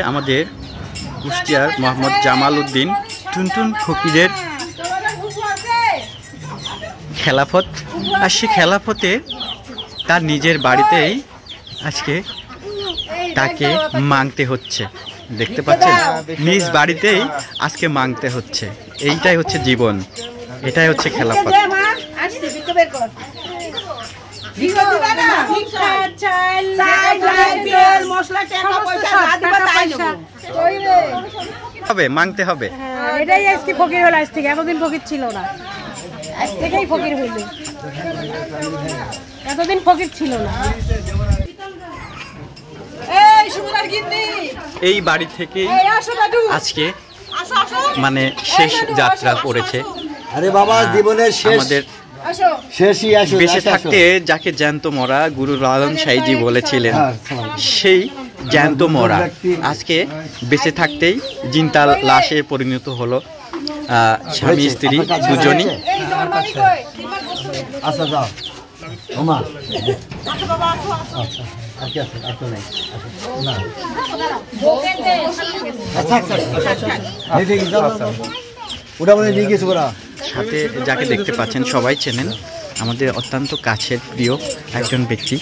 আমাদের কুষ্টিয়ার মোহাম্মদ জামাল উদ্দিন টুনটুন ফকিরের খেলাফত, আর সে খেলাফতে তার নিজের বাড়িতেই আজকে তাকে মাংতে হচ্ছে। দেখতে পাচ্ছেন, নিজ বাড়িতেই আজকে মাংতে হচ্ছে। এইটাই হচ্ছে জীবন, এটাই হচ্ছে খেলাফত। হবে মাংতে হবে, এটাই আজকে ফকির হলো। আজ থেকে এতদিন ফকির ছিল না, আজ থেকেই ফকির হইল। এতদিন ফকির ছিল না। এই বাড়ি থেকে আজকে মানে শেষ যাত্রা করেছে। আরে বাবা, জীবনের শেষ, আমাদের শেষই আসলে বেঁচে থাকতে যাকে জ্যান্ত মরা গুরু লালন সাইজি বলেছিলেন, সেই জ্যান্ত মরা আজকে বেঁচে থাকতেই জিন্তাল লাশে পরিণত হলো। স্বামী স্ত্রী দুজনই। আচ্ছা যাও ওমা, সাথে যাকে দেখতে পাচ্ছেন সবাই চেনেন, আমাদের অত্যন্ত কাছের প্রিয় একজন ব্যক্তি।